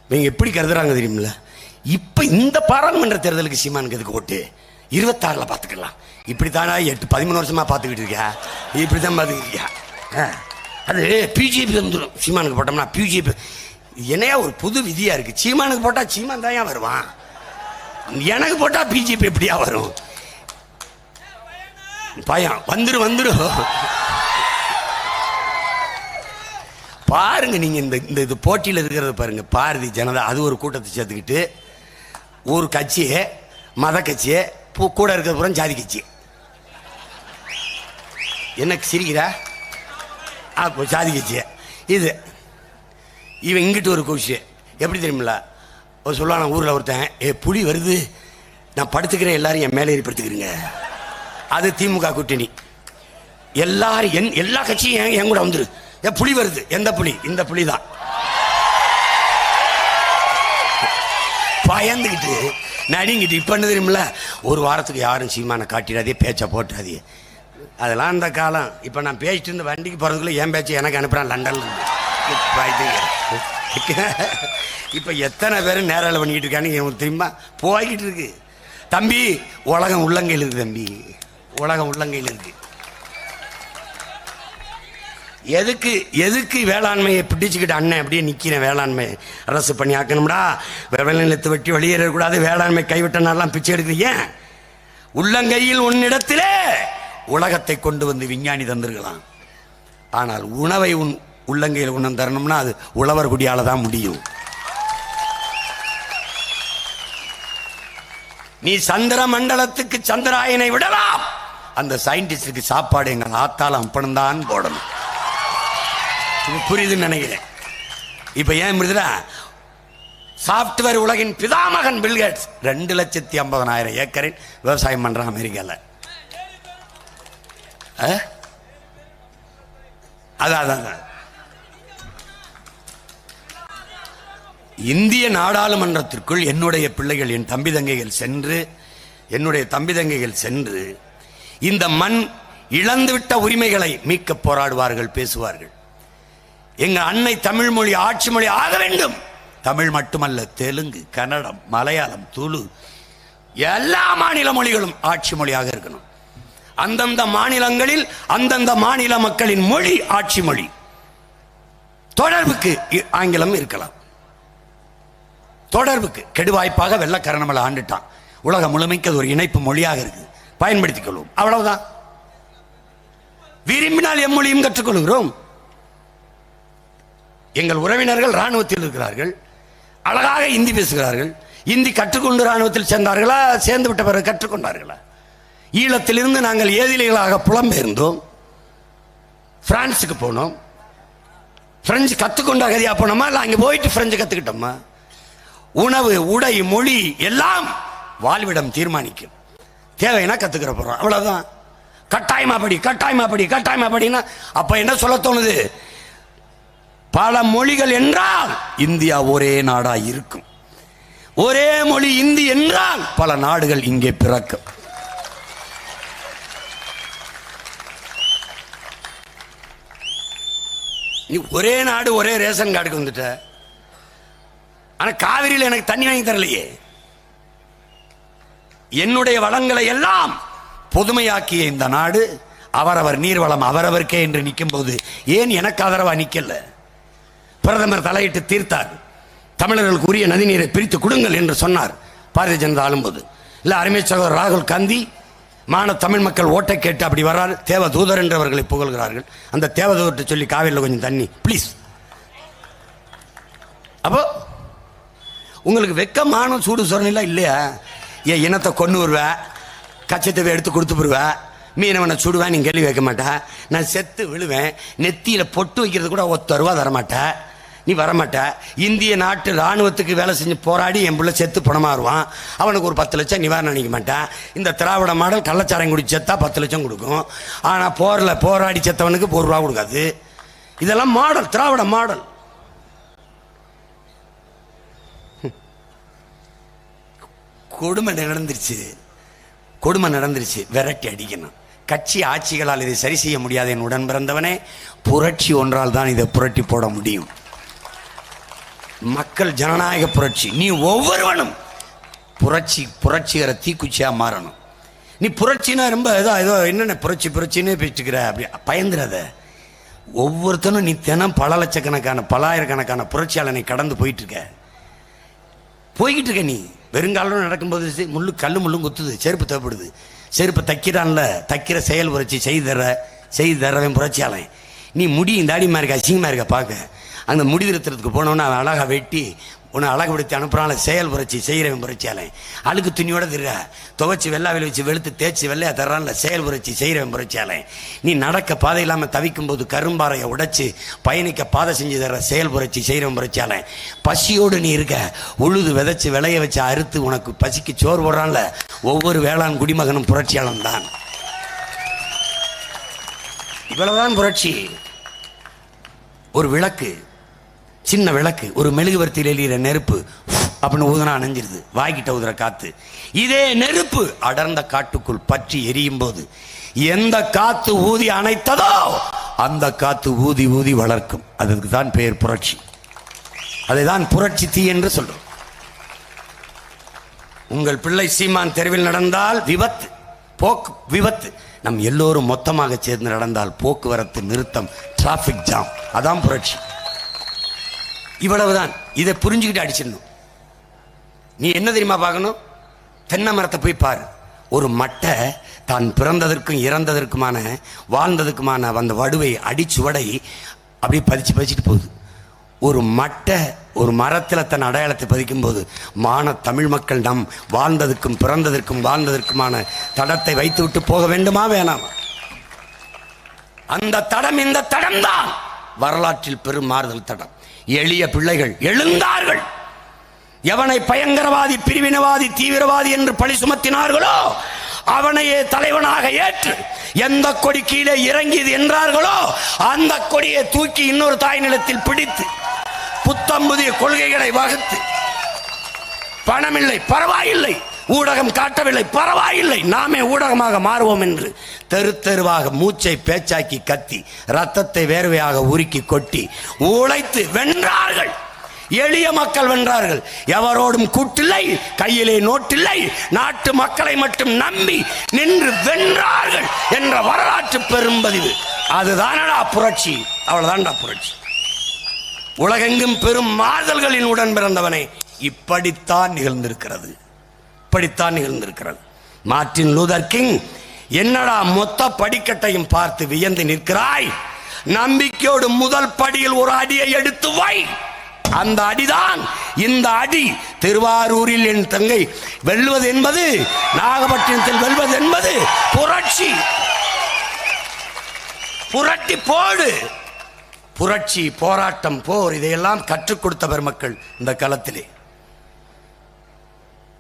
இவங்க எப்படி கருதுறாங்க தெரியுமில்ல? இப்ப இந்த பாராளுமன்ற தேர்தலுக்கு சீமானுக்கு எதுக்கு ஓட்டு? 26 பார்த்துக்கலாம். இப்படித்தானா 13 வருஷமா பார்த்துக்கிட்டு இருக்கியா? இப்படித்தான் பார்த்துக்கிட்டியா? அது பிஜேபி வந்துடும். சீமானுக்கு போட்டோம்னா பிஜேபி என்னையா ஒரு புது விதியா இருக்கு. சீமானுக்கு போட்டா சீமான் தான் ஏன் வருவான்? எனக்கு போட்டா பிஜேபி எப்படியா வரும்? பயம் வந்துடும். பாருங்க நீங்க இந்த இது போட்டியில் இருக்கிறத பாருங்க. பாரதிய ஜனதா அது ஒரு கூட்டத்தை சேர்த்துக்கிட்டு ஒரு கட்சியை மத கட்சியை கூட இருக்கிறது பூரா ஜாதி கட்சி. என்ன சிரிக்கிறா? ஜாதி கட்சியை இது இவன் இங்கிட்டு ஒரு கோஷி எப்படி தெரியுமில்ல? ஒரு சொல்லுவான் ஊரில் ஒருத்தன், புலி வருது நான் படுத்துக்கிறேன் எல்லாரும் என் மேலே ஏறி படுத்துக்கிறீங்க. அது திமுக கூட்டணி. எல்லாரும் எல்லா கட்சியும் என் கூட வந்துரு. புலி வருது. எந்த புலி? இந்த புலி தான். பயந்துக்கிட்டு நடிங்கிட்டு இப்ப என்ன தெரியுமில்ல? ஒரு வாரத்துக்கு யாரும் சீமான காட்டிடாதே, பேச்சை போட்டாதே. அதெல்லாம் அந்த காலம். இப்ப நான் பேசிட்டு இருந்த வண்டிக்கு போறதுக்குள்ள என் பேச்சு எனக்கு அனுப்புறான் லண்டன்ல. இப்ப எத்தனை பேரும் நேரால பண்ணிக்கிட்டு இருக்கான்னு தெரியுமா? போய்கிட்டு இருக்கு தம்பி. உலகம் உள்ளங்கையில் இருக்கு தம்பி, உலகம் உள்ளங்கையில் இருக்கு. எதுக்கு வேளாண்மையை பிடிச்சுக்கிட்டு அண்ணன் அப்படியே நிக்கிறேன். வேளாண்மை அரசு பண்ணி ஆக்கணும்டா, நிலத்தை வெட்டி வெளியேறக்கூடாது, வேளாண்மை கைவிட்டனாலாம் பிச்சை எடுக்கிறீங்க. உள்ளங்கையில் உன்னிடத்திலே உலகத்தை கொண்டு வந்து விஞ்ஞானி தந்திருக்கலாம். ஆனால் உணவை உன் உள்ளங்கையில் உணம் தரணும்னா அது உழவர் குடியால தான் முடியும். நீ சந்திர மண்டலத்துக்கு சந்திராயனை விடலாம், அந்த சயின்டிஸ்டுக்கு சாப்பாடு எங்கள் ஆத்தால அப்பனும் தான் போடணும். புரியுதுன்னு நினைக்கிறேன். இப்ப ஏன் புரியுதுடா? சாப்ட்வேர் உலகின் பிதாமகன் பில்கேட்ஸ் 2,50,000 ஏக்கரில் விவசாயம் பண்றான் அமெரிக்கால. அதான் இந்திய நாடாளுமன்றத்திற்குள் என்னுடைய பிள்ளைகள், என் தம்பி தங்கைகள் சென்று இந்த மண் இழந்துவிட்ட உரிமைகளை மீட்க போராடுவார்கள், பேசுவார்கள். எங்க அன்னை தமிழ் மொழி ஆட்சி மொழி ஆக வேண்டும். தமிழ் மட்டுமல்ல, தெலுங்கு, கன்னடம், மலையாளம், துளு எல்லா மாநில மொழிகளும் ஆட்சி மொழியாக இருக்கணும். அந்தந்த மாநிலங்களில் அந்தந்த மாநில மக்களின் மொழி ஆட்சி மொழி. தொடர்புக்கு ஆங்கிலம் இருக்கலாம். தொடர்புக்கு கெடுவாய்ப்பாக வெள்ளக்கரணமலை ஆண்டுட்டான். உலகம் முழுமைக்கு அது ஒரு இணைப்பு மொழியாக இருக்கு, பயன்படுத்திக் கொள்வோம். அவ்வளவுதான். விரும்பினால் எம்மொழியும் கற்றுக்கொள்கிறோம். எங்கள் உறவினர்கள் ராணுவத்தில் இருக்கிறார்கள், அழகாக இந்தி பேசுகிறார்கள். இந்தி கற்றுக்கொண்டு ராணுவத்தில் சேர்ந்தார்களா? சேர்ந்து விட்ட பிறகு கற்றுக்கொண்டார்களா? ஈழத்திலிருந்து நாங்கள் ஏதிலிகளாக புலம்பெயர்ந்தோம், பிரான்ஸுக்கு போனோம். பிரெஞ்சு கற்றுக்கொண்ட கதியா போனோமா? இல்லை அங்கே போயிட்டு பிரெஞ்சு கற்றுக்கிட்டோமா? உணவு, உடை, மொழி எல்லாம் வாழ்விடம் தீர்மானிக்கும். தேவைன்னா கற்றுக்கிற போறோம், அவ்வளவுதான். கட்டாயமா படினா அப்ப என்ன சொல்ல தோணுது? பல மொழிகள் என்றால் இந்தியா ஒரே நாடா இருக்கும். ஒரே மொழி இந்தி என்றால் பல நாடுகள் இங்கே பிறக்கும். நீ ஒரே நாடு ஒரே ரேஷன் கார்டுக்கு வந்துட்ட. ஆனா காவிரியில் எனக்கு தண்ணி வாங்கி தரலையே. என்னுடைய வளங்களை எல்லாம் பொதுமையாக்கிய இந்த நாடு அவரவர் நீர்வளம் அவரவருக்கே என்று நிற்கும் போது ஏன் எனக்கு ஆதரவா நிக்கல? பிரதமர் தலையிட்டு தீர்த்தார். தமிழர்களுக்கு உரிய நதிநீரை பிரித்து கொடுங்கள் என்று சொன்னார் பாரதிய ஜனதா ஆளும்போது. இல்ல அருமை சகோதரர் ராகுல் காந்தி தமிழ் மக்கள் ஓட்டை கேட்டு அப்படி வர்றார். தேவதூதர் என்று அவர்களை புகழ்கிறார்கள். அந்த தேவதூதர்கிட்ட சொல்லி காவிரியில் கொஞ்சம் தண்ணி பிளீஸ். அப்போ உங்களுக்கு வெக்கமான சூடு சொரணெல்லாம் இல்லையா? என் இனத்தை கொண்டு வருவேன், கச்சத்தவை எடுத்து கொடுத்து போடுவேன், மீனவனை சுடுவேன், நீ கேள்வி வைக்க மாட்டேன். நான் செத்து விழுவேன், நெத்தியில பொட்டு வைக்கிறது கூட 1 ரூபா தரமாட்டேன், நீ வரமாட்ட. இந்திய நாட்டு ராணுவத்துக்கு வேலை செஞ்சு போராடி என் பிள்ளை செத்து பணமா வருவான், அவனுக்கு ஒரு 10 லட்சம் நிவாரணம் அளிக்க மாட்டேன். இந்த திராவிட மாடல் கள்ளச்சாரம் குடி செத்தா 10 லட்சம் கொடுக்கும், ஆனா போராடி செத்தவனுக்கு 1 ரூபா கொடுக்காது. இதெல்லாம் மாடல், திராவிட மாடல். கொடுமை நடந்துருச்சு, விரட்டி அடிக்கணும். கட்சி ஆட்சிகளால் இதை சரி செய்ய முடியாது. என் உடன் பிறந்தவனே, புரட்சி ஒன்றால் தான் இதை புரட்டி போட முடியும். மக்கள் மக்கள் ஜனநாயக புரட்சி. நீ ஒவ்வொருவனும் புரட்சிகர தீக்குச்சியா மாறணும். நீ புரட்சினா ரொம்ப ஏதோ என்னென்ன புரட்சின்னு பேச்சுக்கிற அப்படி பயந்துடாத. ஒவ்வொருத்தனும் நீ தினம் பல லட்சக்கணக்கான பலாயிரக்கணக்கான புரட்சியாளனை கடந்து போயிட்டு இருக்க. நீ வெறுங்காலம் நடக்கும்போது கல்லு முள்ளும் குத்துது, செருப்பு தேவைப்படுது. செருப்பு தைக்கிறான்ல, தைக்கிற செயல் புரட்சி செய்து தரவன் புரட்சியாளன். நீ முடி இந்த அடிமா இருக்க அசிங்கமாக இருக்க பார்க்க. அந்த முடி திருத்துறதுக்கு போனோன்னா அவன் அழகாக வெட்டி உன்னை அழகுபடுத்தி அனுப்புறான் செயல் புரட்சி செய்கிறவன் புரட்சியாளன். அழுக்கு துணியோட திர துவைச்சி வெள்ளாவில் வச்சு வெளுத்து தேய்ச்சி வெள்ளையா தர்றான்ல செயல் புரட்சி செய்கிறவன் புரட்சியாளன். நீ நடக்க பாதை இல்லாமல் தவிக்கும் போது கரும்பாறையை உடைச்சி பயணிக்க பாதை செஞ்சு தர்ற செயல் புரட்சி செய்கிறவன் புரட்சியாளன். பசியோடு நீ இருக்க, உழுது விதைச்சி விளைய வச்சு அறுத்து உனக்கு பசிக்கு சோறு போடுறான்ல ஒவ்வொரு வேளாண் குடிமகனும் புரட்சியாளன் தான். இவ்வளவுதான் புரட்சி. ஒரு விளக்கு, சின்ன விளக்கு, ஒரு மெழுகுவர்த்தியில் எரியிற நெருப்பு அப்படின்னு ஊதுனா அணைஞ்சிருது, வாய்கிட்ட ஊதுற காத்து. இதே நெருப்பு அடர்ந்த காட்டுக்குள் பற்றி எரியும் போது எந்த காத்து ஊதி அணைத்ததோ அந்த காத்து ஊதி ஊதி வளர்க்கும். அதுக்கு தான் பெயர் புரட்சி. அதைதான் புரட்சி தீ என்று சொல்றோம். உங்கள் பிள்ளை சீமான் தெருவில் நடந்தால் விபத்து. நம் எல்லோரும் மொத்தமாக சேர்ந்து நடந்தால் போக்குவரத்து நிறுத்தம், டிராபிக் ஜாம். அதான் புரட்சி. இவ்வளவுதான். இதை புரிஞ்சுக்கிட்டு அடிச்சிடணும். நீ என்ன தெரியுமா பார்க்கணும்? தென்னை மரத்தை போய் பாரு. ஒரு மட்டை தான் பிறந்ததற்கும் இறந்ததற்குமான வாழ்ந்ததுக்குமான அந்த வடுவை அடிச்சுவடை அப்படி பதிச்சுட்டு போகுது. ஒரு மட்டை ஒரு மரத்தில் தன் அடையாளத்தை பதிக்கும் போது தமிழ் மக்கள் நம் வாழ்ந்ததுக்கும் பிறந்ததற்கும் வாழ்ந்ததற்குமான தடத்தை வைத்து விட்டு போக வேண்டுமா வேணாமா? அந்த தடம் இந்த தடம் தான் வரலாற்றில் பெரும் மாறுதல் தடம். எளிய பிள்ளைகள் எழுந்தார்கள். எவனை பயங்கரவாதி, பிரிவினவாதி, தீவிரவாதி என்று பழி சுமத்தினார்களோ அவனையே தலைவனாக ஏற்று எந்த கொடி கீழே இறங்கியது என்றார்களோ அந்த கொடியை தூக்கி இன்னொரு தாய் நிலத்தில் பிடித்து புத்தம்புதிய கொள்கைகளை வகுத்து, பணமில்லை பரவாயில்லை, ஊடகம் காட்டவில்லை பரவாயில்லை, நாமே ஊடகமாக மாறுவோம் என்று தெரு தெருவாக மூச்சை பேச்சாக்கி கத்தி ரத்தத்தை வேர்வையாக உருக்கி கொட்டி உழைத்து வென்றார்கள். எளிய மக்கள் வென்றார்கள். எவரோடும் கூட்டில்லை, கையிலே நோட்டில்லை, நாட்டு மக்களை மட்டும் நம்பி நின்று வென்றார்கள் என்ற வரலாற்று பெரும்பதிவு. அதுதானடா புரட்சி. அவ்வளவுதான்டா புரட்சி. உலகெங்கும் பெரும் மாறுதல்களின் உடன் பிறந்தவனே இப்படித்தான் நிகழ்ந்திருக்கிறது. மார்ட்டின் லூதர் கிங், என்னடா மொத்த படிக்கட்டையும் பார்த்து வியந்து நிற்கிறாய்? நம்பிக்கையோடு முதல் படியில் ஒரு அடியை எடுத்து வை. அந்த அடிதான் இந்த அடி. திருவாரூரில் என் தங்கை வெல்வது என்பது, நாகப்பட்டினத்தில் வெல்வது என்பது புரட்சி. புரட்டி போடு. புரட்சி, போராட்டம், போர், இதையெல்லாம் கற்றுக் கொடுத்த பெருமக்கள் இந்த களத்திலே.